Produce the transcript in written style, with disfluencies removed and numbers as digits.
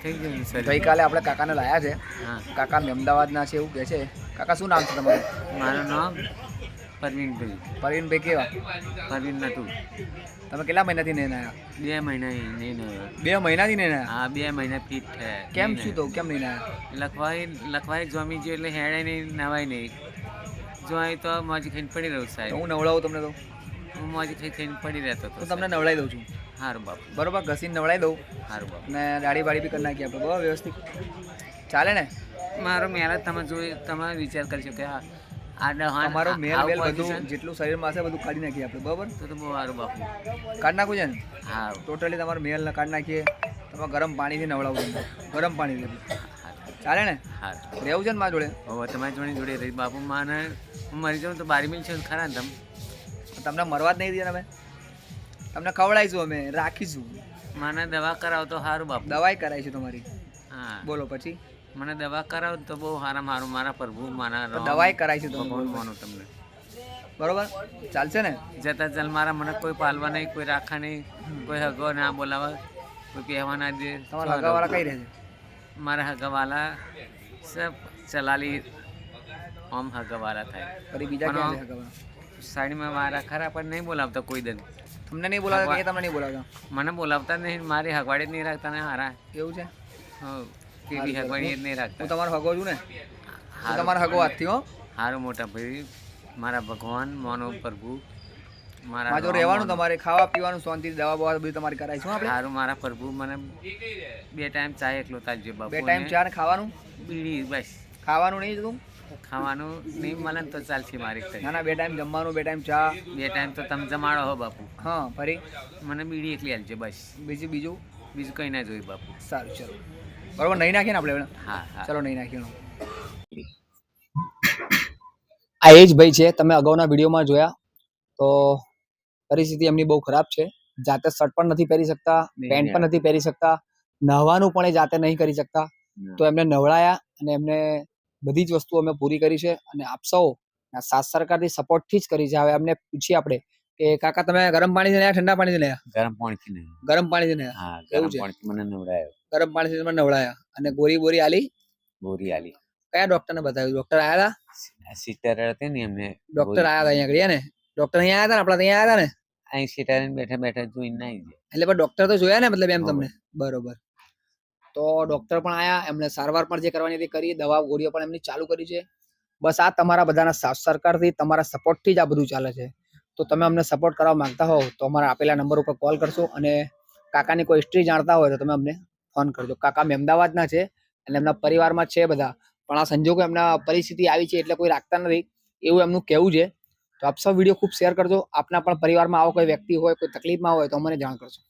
થઈ ગયું સર. ગઈકાલે આપણે કાકાને લાયા છે. હા, કાકા અમદાવાદના છે એવું કહે છે. કાકા શું નામ છે તમારું? મારું નામ પરવીનભાઈ. પરવીનભાઈ કેવા? પરવીન નતું. તમે કેટલા મહિનાથી નહીં આવ્યા? 2 મહિના નહીં 2 મહિનાથી નહીં આવ્યા? હા, 2 મહિના ફીટ થયા. કેમ શું તો કેમ નહીં આવ્યા? લખવાય જમી ગયો એટલે હેડે નહીં, નવાય નહીં. જોઈ તો મોજી ખાઈને પડી રહ્યું તો સાહેબ. હું નવડાવું તમને તો હું મોજી ખાઈને પડી રહેતો હતો. હું તમને નવડાવી દઉં છું. સારું બાપુ. બરોબર, ઘસીને નવડાવી દઉં સારું બાપુ. અને દાઢી બાળી બી કરી નાખીએ આપણે. બરાબર, વ્યવસ્થિત ચાલે ને? મારો મહેનત તમે વિચાર કરશો કે તમારો મેલ બેલ બધું જેટલું શરીરમાં હશે બધું કાઢી નાખીએ આપણે. બરાબર, તો બહુ સારું બાપુ. કાઢી નાખવું છે ને? હા, ટોટલી તમારો મેલ કાઢી નાખીએ. તમે ગરમ પાણીથી નવડાવું તમને. ગરમ પાણીથી ચાલે ને? હા. રહેવું છે ને મારા જોડે? હવે તમારી જોડે રહી બાપુ. માને હું મરી જાઉં તો 12 મિલ છે ખરા ને તમે? તમને મરવા જ નહીં દે અમે. તમને ખવડાવીશું, અમે રાખીશું. મને દવા કરાવો તો સારું બાપુ. દવાઈ કરાવીશું તમારી. હા, બોલો પછી. મને દવા કરાવો તો બહુ સારા. મારા પ્રભુ મારા દવાઈ કરાવીશું તમે. ભગવાન માનું તમને. બરોબર, ચાલશે ને? જતા ચાલ મારા મને કોઈ પાલવા નહીં, કોઈ રાખા નહીં, કોઈ હગો ના બોલાવા, કોઈ કહેવા ના દે. તમારા હગાવાળા કઈ રહે છે? મારા હગાવાલા સબ ચલાલી આમ હગાવાલા થાય. ફરી બીજા ક્યાં છે હગાવાળા? સાઈડમાં મારા ખરા પણ નહીં બોલાવતા કોઈ દન. તમને નહીં બોલાવતા કે તમને નહીં બોલાવતા? મને બોલાવતા નહીં. મારી હગવાડી જ નહીં રાખતા ને હારા. એવું છે? હા, કેવી હગવાડી જ નહીં રાખતા. હું તમારો હગો છું ને? હું તમારો હગો હાથથી હો. સારું મોટા ભાઈ, મારા ભગવાન માનો પ્રભુ. મારા જો રહેવાનું, તમારે ખાવા પીવાનું શાંતિ, દવા બવા બધું તમારે કરાવીશું આપણે. સારું મારા પ્રભુ. મને 2 ટાઈમ ચા એકલો તાલજો બાપુ. 2 ટાઈમ ચા ને ખાવાનું? બીડી બસ. ખાવાનું નહીં તું? ખાવાનું નહીં મળે ને તો ચાલશે મારી. ના ના, 2 ટાઈમ જમવાનું, 2 ટાઈમ ચા. 2 ટાઈમ તો તમે જમાડો હો બાપુ. હા, ફરી મને બીડી એકલી હાલજો બસ. બીજું બીજું કંઈ ના જોઈએ બાપુ. સારું, ચલો. બરોબર, નહીં નાખીએ ને આપણે? હા હા, ચલો નહીં નાખીએ. આ એ જ ભાઈ છે, તમે અગાઉના વિડીયોમાં જોયા. તો પરિસ્થિતિ એમની બહુ ખરાબ છે. જાતે શર્ટ પણ નથી પહેરી શકતા, પેન્ટ પણ નથી પહેરી શકતા, નહાવાનું પણ એ જાતે નહીં કરી શકતા. તો એમને નવડાયા અને એમને બધી જ વસ્તુ અમે પૂરી કરી છે. અને આપ સૌ સાથ સરકારથી સપોર્ટથી જ કરી છે. હવે એમને પૂછીએ આપણે કે કાકા તમે ગરમ પાણીથી નયા ઠંડા પાણીથી નયા? ગરમ પાણીથી નહીં. ગરમ પાણીથી નયા? હા, એવું ગરમ છે? પાણીથી મને નવડાયો. ગરમ પાણીથી તમે નવડાયા અને બોરી આલી? બોરી આલી. કયા ડોક્ટરને બતાવ્યું? ડોક્ટર આયા હતા? સિસ્ટર હતી ને એમને. ડોક્ટર આયા હતા અહીંયા આગળ ને? ડોક્ટર અહીંયા આયા હતા ને? આપણા ત્યાં આયા હતા ને? અહીં સિસ્ટર બેઠા જોઈને ના આવી જાય. એટલે પણ ડોક્ટર તો જોયા ને, મતલબ એમ તમને? બરોબર. તો ડોક્ટર પણ આયા, એમને સારવાર પણ જે કરવાની હતી કરી, દવા ગોળીઓ પણ એમની ચાલુ કરી છે. બસ આ તમારા બધાના સાથ સરકારથી, તમારા સપોર્ટથી જ આ બધું ચાલે છે. તો તમે અમને સપોર્ટ કરવા માંગતા હોવ તો અમારા આપેલા નંબર ઉપર કોલ કરશો. અને કાકાની કોઈ હિસ્ટ્રી જાણતા હોય તો તમે અમને ફોન કરજો. કાકા અમદાવાદના છે અને એમના પરિવારમાં છે બધા, પણ આ સંજોગો એમના પરિસ્થિતિ આવી છે એટલે કોઈ રાખતા નથી એવું એમનું કહેવું છે. તો આપ સૌ વિડીયો ખૂબ શેર કરજો. આપના પણ પરિવારમાં આવો કોઈ વ્યક્તિ હોય, કોઈ તકલીફમાં હોય તો અમને જાણ કરશો.